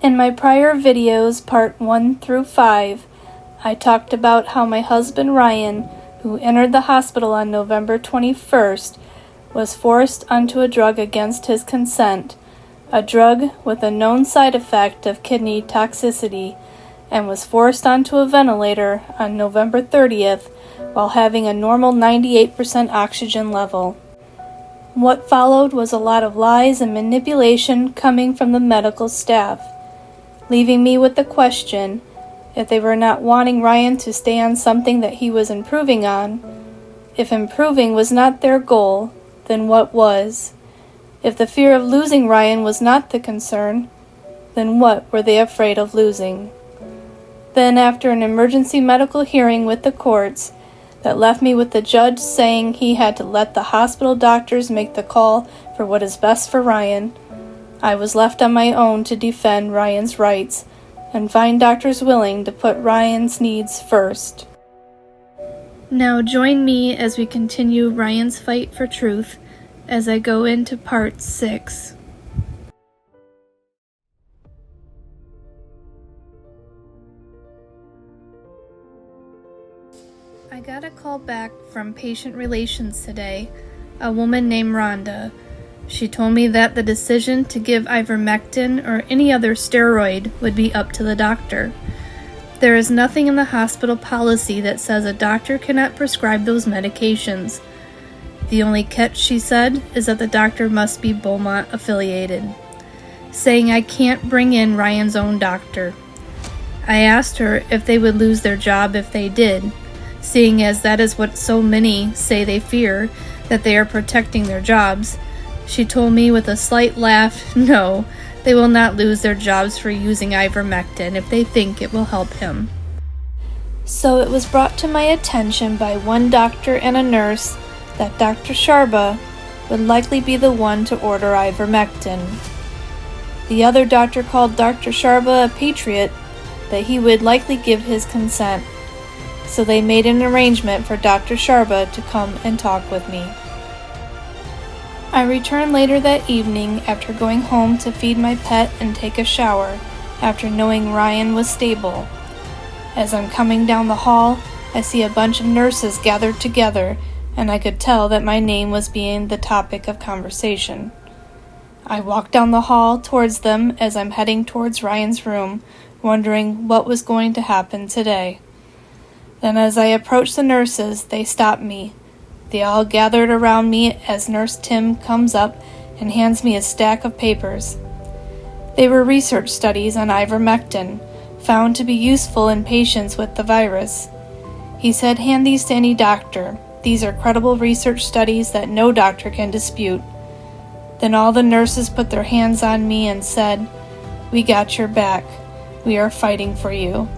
In my prior videos, part 1 through 5, I talked about how my husband Ryan, who entered the hospital on November 21st, was forced onto a drug against his consent, a drug with a known side effect of kidney toxicity, and was forced onto a ventilator on November 30th while having a normal 98% oxygen level. What followed was a lot of lies and manipulation coming from the medical staff, leaving me with the question, if they were not wanting Ryan to stay on something that he was improving on, if improving was not their goal, then what was? If the fear of losing Ryan was not the concern, then what were they afraid of losing? Then, after an emergency medical hearing with the courts that left me with the judge saying he had to let the hospital doctors make the call for what is best for Ryan, I was left on my own to defend Ryan's rights and find doctors willing to put Ryan's needs first. Now join me as we continue Ryan's fight for truth as I go into part 6. I got a call back from patient relations today, a woman named Rhonda. She told me that the decision to give ivermectin or any other steroid would be up to the doctor. There is nothing in the hospital policy that says a doctor cannot prescribe those medications. The only catch, she said, is that the doctor must be Beaumont affiliated, saying I can't bring in Ryan's own doctor. I asked her if they would lose their job if they did, seeing as that is what so many say they fear, that they are protecting their jobs. She told me with a slight laugh, no, they will not lose their jobs for using ivermectin if they think it will help him. So it was brought to my attention by one doctor and a nurse that Dr. Sharba would likely be the one to order ivermectin. The other doctor called Dr. Sharba a patriot, that he would likely give his consent. So they made an arrangement for Dr. Sharba to come and talk with me. I returned later that evening after going home to feed my pet and take a shower after knowing Ryan was stable. As I'm coming down the hall, I see a bunch of nurses gathered together, and I could tell that my name was being the topic of conversation. I walked down the hall towards them as I'm heading towards Ryan's room, wondering what was going to happen today. Then as I approached the nurses, they stopped me. They all gathered around me as Nurse Tim comes up and hands me a stack of papers. They were research studies on ivermectin, found to be useful in patients with the virus. He said, hand these to any doctor. These are credible research studies that no doctor can dispute. Then all the nurses put their hands on me and said, we got your back. We are fighting for you.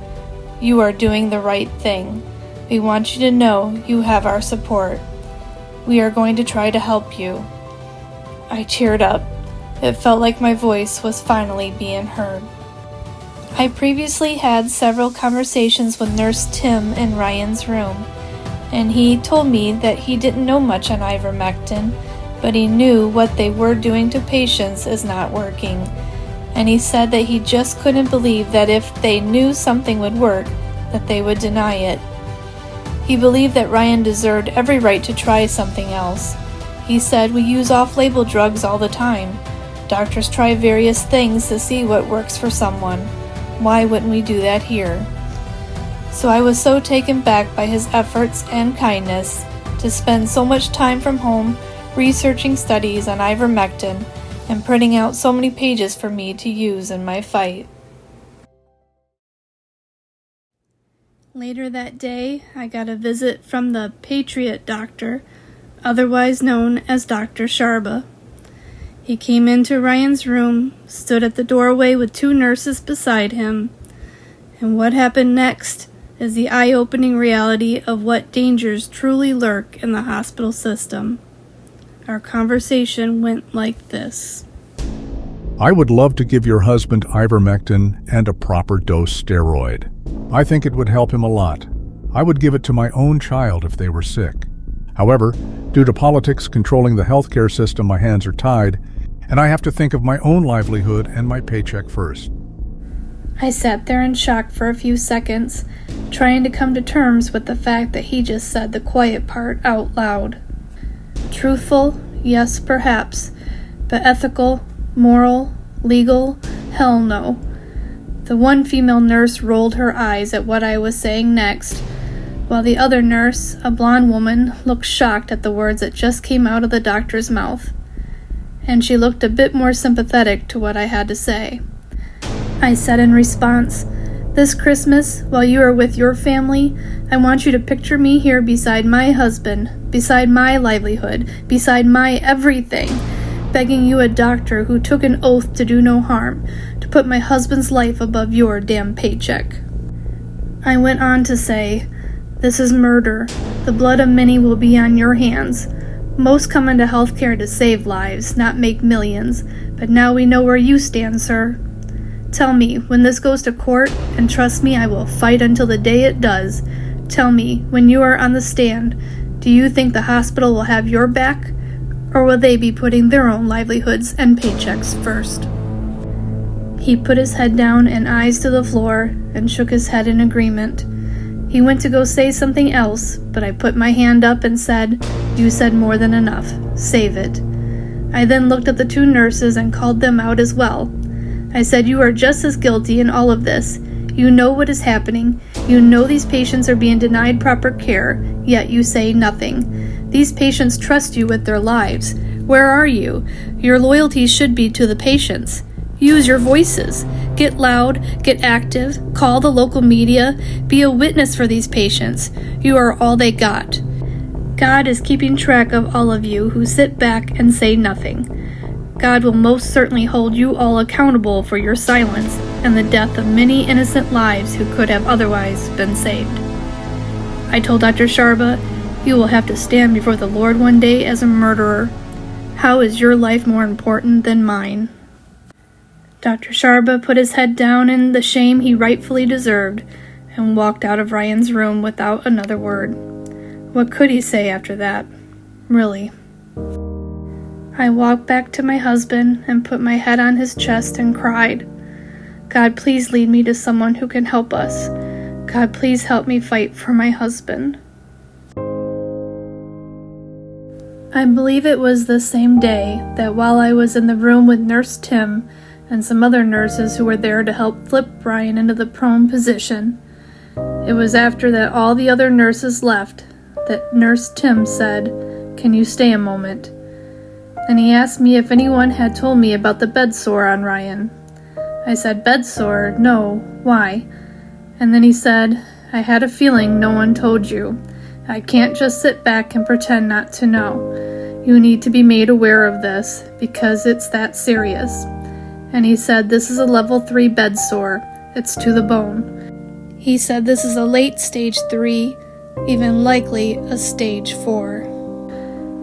You are doing the right thing. We want you to know you have our support. We are going to try to help you. I teared up. It felt like my voice was finally being heard. I previously had several conversations with Nurse Tim in Ryan's room, and he told me that he didn't know much on ivermectin, but he knew what they were doing to patients is not working, and he said that he just couldn't believe that if they knew something would work, that they would deny it. He believed that Ryan deserved every right to try something else. He said, we use off-label drugs all the time. Doctors try various things to see what works for someone. Why wouldn't we do that here? So I was so taken back by his efforts and kindness to spend so much time from home researching studies on ivermectin and printing out so many pages for me to use in my fight. Later that day, I got a visit from the Patriot doctor, otherwise known as Dr. Sharba. He came into Ryan's room, stood at the doorway with 2 nurses beside him, and what happened next is the eye-opening reality of what dangers truly lurk in the hospital system. Our conversation went like this. I would love to give your husband ivermectin and a proper dose steroid. I think it would help him a lot. I would give it to my own child if they were sick. However, due to politics controlling the healthcare system, my hands are tied, and I have to think of my own livelihood and my paycheck first. I sat there in shock for a few seconds, trying to come to terms with the fact that he just said the quiet part out loud. Truthful, yes, perhaps, but ethical, moral, legal, hell no. The one female nurse rolled her eyes at what I was saying next, while the other nurse, a blonde woman, looked shocked at the words that just came out of the doctor's mouth. And she looked a bit more sympathetic to what I had to say. I said in response, "This Christmas, while you are with your family, I want you to picture me here beside my husband, beside my livelihood, beside my everything, begging you, a doctor who took an oath to do no harm, to put my husband's life above your damn paycheck." I went on to say, "This is murder. The blood of many will be on your hands. Most come into healthcare to save lives, not make millions, but now we know where you stand, sir. Tell me, when this goes to court, and trust me, I will fight until the day it does, tell me, when you are on the stand, do you think the hospital will have your back, or will they be putting their own livelihoods and paychecks first?" He put his head down and eyes to the floor and shook his head in agreement. He went to go say something else, but I put my hand up and said, "You said more than enough. Save it." I then looked at the two nurses and called them out as well. I said, "You are just as guilty in all of this. You know what is happening. You know these patients are being denied proper care, yet you say nothing. These patients trust you with their lives. Where are you? Your loyalty should be to the patients. Use your voices. Get loud, get active, call the local media, be a witness for these patients. You are all they got. God is keeping track of all of you who sit back and say nothing. God will most certainly hold you all accountable for your silence and the death of many innocent lives who could have otherwise been saved." I told Dr. Sharba, "You will have to stand before the Lord one day as a murderer. How is your life more important than mine?" Dr. Sharba put his head down in the shame he rightfully deserved and walked out of Ryan's room without another word. What could he say after that? Really? I walked back to my husband and put my head on his chest and cried. "God, please lead me to someone who can help us. God, please help me fight for my husband." I believe it was the same day that while I was in the room with Nurse Tim and some other nurses who were there to help flip Ryan into the prone position, it was after that all the other nurses left that Nurse Tim said, "Can you stay a moment?" And he asked me if anyone had told me about the bed sore on Ryan. I said, "Bed sore? No. Why?" And then he said, "I had a feeling no one told you. I can't just sit back and pretend not to know. You need to be made aware of this, because it's that serious." And he said, "This is a level 3 bed sore. It's to the bone." He said this is a late stage 3, even likely a stage 4.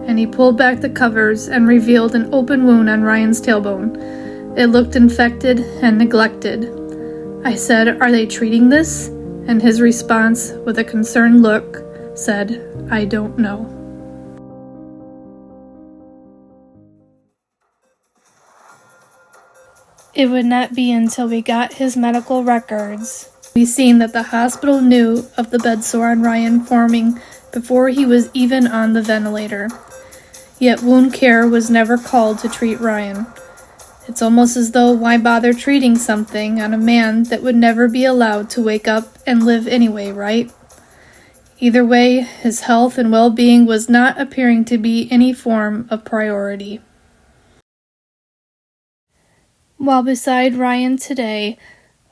And he pulled back the covers and revealed an open wound on Ryan's tailbone. It looked infected and neglected. I said, "Are they treating this?" And his response, with a concerned look, said, "I don't know." It would not be until we got his medical records we seen that the hospital knew of the bed sore on Ryan forming before he was even on the ventilator. Yet wound care was never called to treat Ryan. It's almost as though why bother treating something on a man that would never be allowed to wake up and live anyway, right? Either way, his health and well-being was not appearing to be any form of priority. While beside Ryan today,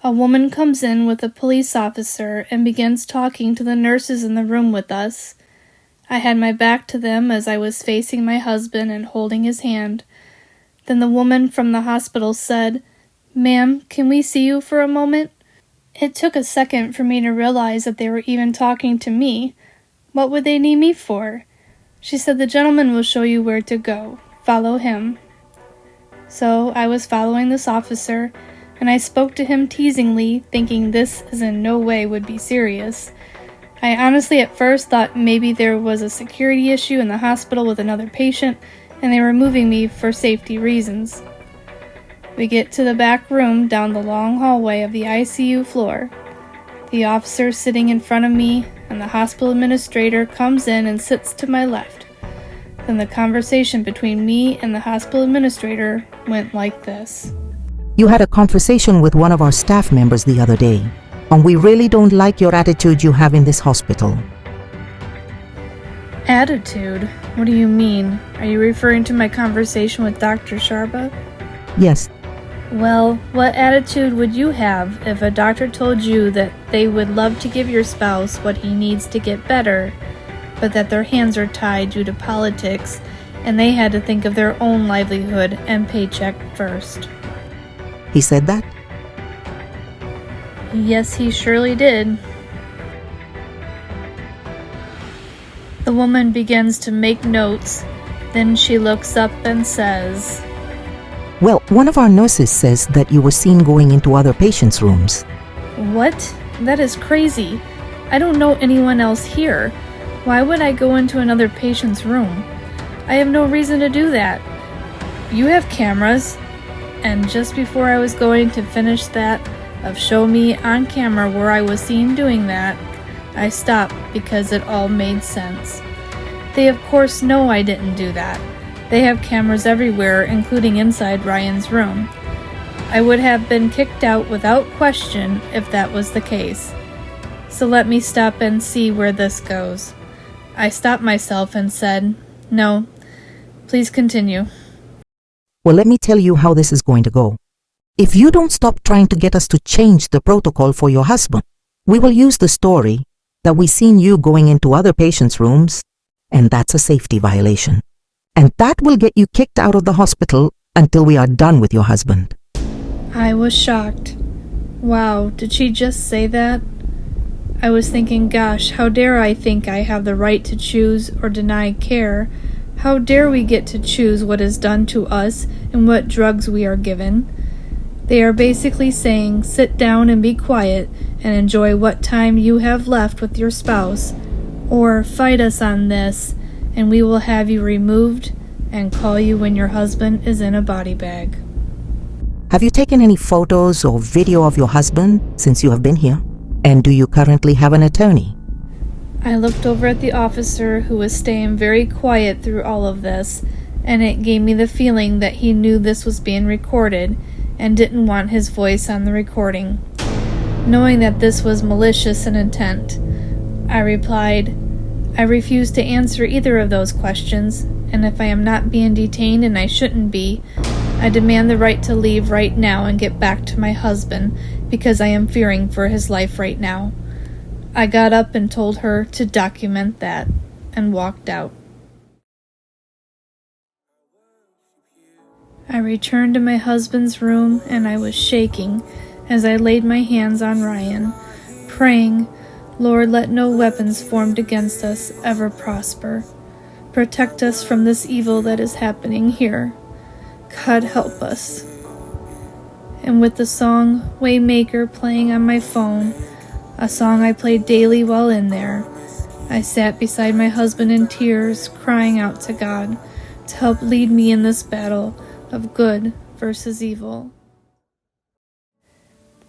a woman comes in with a police officer and begins talking to the nurses in the room with us. I had my back to them as I was facing my husband and holding his hand. Then the woman from the hospital said, "Ma'am, can we see you for a moment?" It took a second for me to realize that they were even talking to me. What would they need me for? She said, "The gentleman will show you where to go. Follow him." So I was following this officer, and I spoke to him teasingly, thinking this is in no way would be serious. I honestly at first thought maybe there was a security issue in the hospital with another patient, and they were moving me for safety reasons. We get to the back room down the long hallway of the ICU floor. The officer sitting in front of me and the hospital administrator comes in and sits to my left. Then the conversation between me and the hospital administrator went like this. You had a conversation with one of our staff members the other day, and we really don't like your attitude you have in this hospital. Attitude? What do you mean? Are you referring to my conversation with Dr. Sharba? Yes. Well, what attitude would you have if a doctor told you that they would love to give your spouse what he needs to get better, but that their hands are tied due to politics and they had to think of their own livelihood and paycheck first? He said that? Yes, he surely did. The woman begins to make notes. Then she looks up and says, Well, one of our nurses says that you were seen going into other patients' rooms. What? That is crazy. I don't know anyone else here. Why would I go into another patient's room? I have no reason to do that. You have cameras. And just before I was going to finish that of show me on camera where I was seen doing that, I stopped because it all made sense. They of course know I didn't do that. They have cameras everywhere, including inside Ryan's room. I would have been kicked out without question if that was the case. So let me stop and see where this goes. I stopped myself and said, No, please continue. Well, let me tell you how this is going to go. If you don't stop trying to get us to change the protocol for your husband, we will use the story that we seen you going into other patients' rooms, and that's a safety violation. And that will get you kicked out of the hospital until we are done with your husband. I was shocked. Wow, did she just say that? I was thinking, gosh, how dare I think I have the right to choose or deny care? How dare we get to choose what is done to us and what drugs we are given? They are basically saying, sit down and be quiet and enjoy what time you have left with your spouse, or fight us on this and we will have you removed and call you when your husband is in a body bag. Have you taken any photos or video of your husband since you have been here? And do you currently have an attorney? I looked over at the officer who was staying very quiet through all of this, and it gave me the feeling that he knew this was being recorded and didn't want his voice on the recording. Knowing that this was malicious in intent, I replied, I refuse to answer either of those questions, and if I am not being detained and I shouldn't be, I demand the right to leave right now and get back to my husband because I am fearing for his life right now. I got up and told her to document that and walked out. I returned to my husband's room and I was shaking as I laid my hands on Ryan, praying, Lord, let no weapons formed against us ever prosper. Protect us from this evil that is happening here. God help us. And with the song Waymaker playing on my phone, a song I played daily while in there, I sat beside my husband in tears, crying out to God to help lead me in this battle of good versus evil.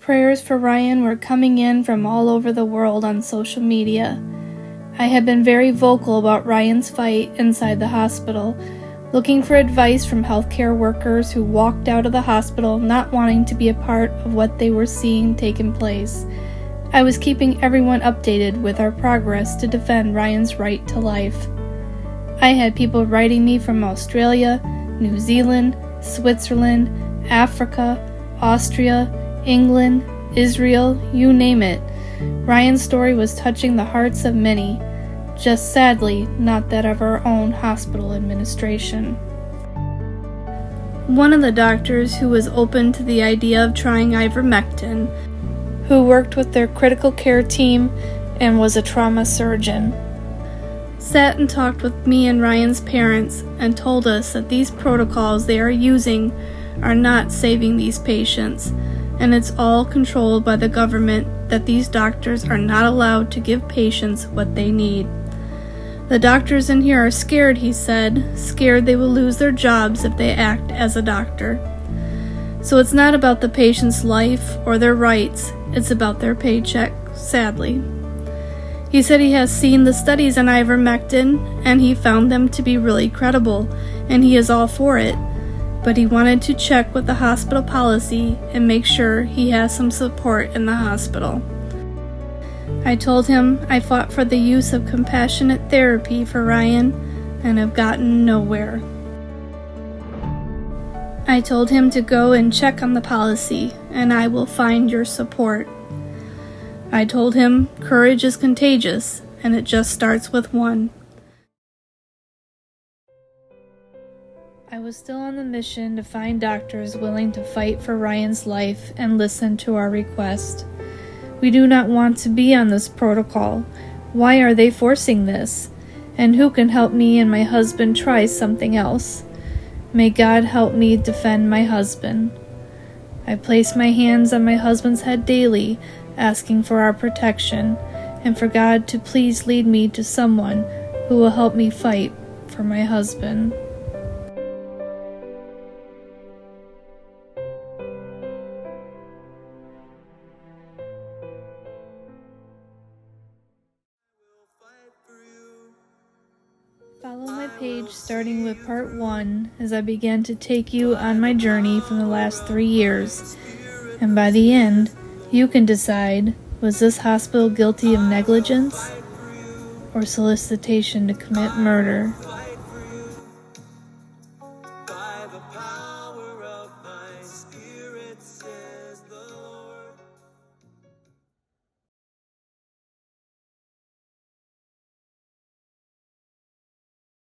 Prayers for Ryan were coming in from all over the world on social media. I had been very vocal about Ryan's fight inside the hospital, looking for advice from healthcare workers who walked out of the hospital not wanting to be a part of what they were seeing taking place. I was keeping everyone updated with our progress to defend Ryan's right to life. I had people writing me from Australia, New Zealand, Switzerland, Africa, Austria, England, Israel, you name it. Ryan's story was touching the hearts of many, just sadly not that of our own hospital administration. One of the doctors who was open to the idea of trying ivermectin, who worked with their critical care team and was a trauma surgeon, sat and talked with me and Ryan's parents and told us that these protocols they are using are not saving these patients, and it's all controlled by the government, that these doctors are not allowed to give patients what they need. The doctors in here are scared, he said, scared they will lose their jobs if they act as a doctor. So it's not about the patient's life or their rights, it's about their paycheck, sadly. He said he has seen the studies on ivermectin and he found them to be really credible, and he is all for it, but he wanted to check with the hospital policy and make sure he has some support in the hospital. I told him I fought for the use of compassionate therapy for Ryan and have gotten nowhere. I told him to go and check on the policy, and I will find your support. I told him courage is contagious, and it just starts with one. I was still on the mission to find doctors willing to fight for Ryan's life and listen to our request. We do not want to be on this protocol. Why are they forcing this? And who can help me and my husband try something else? May God help me defend my husband. I place my hands on my husband's head daily, asking for our protection, and for God to please lead me to someone who will help me fight for my husband. Follow my page starting with part 1 as I begin to take you on my journey from the last 3 years, and by the end, you can decide, was this hospital guilty of negligence or solicitation to commit murder? By the power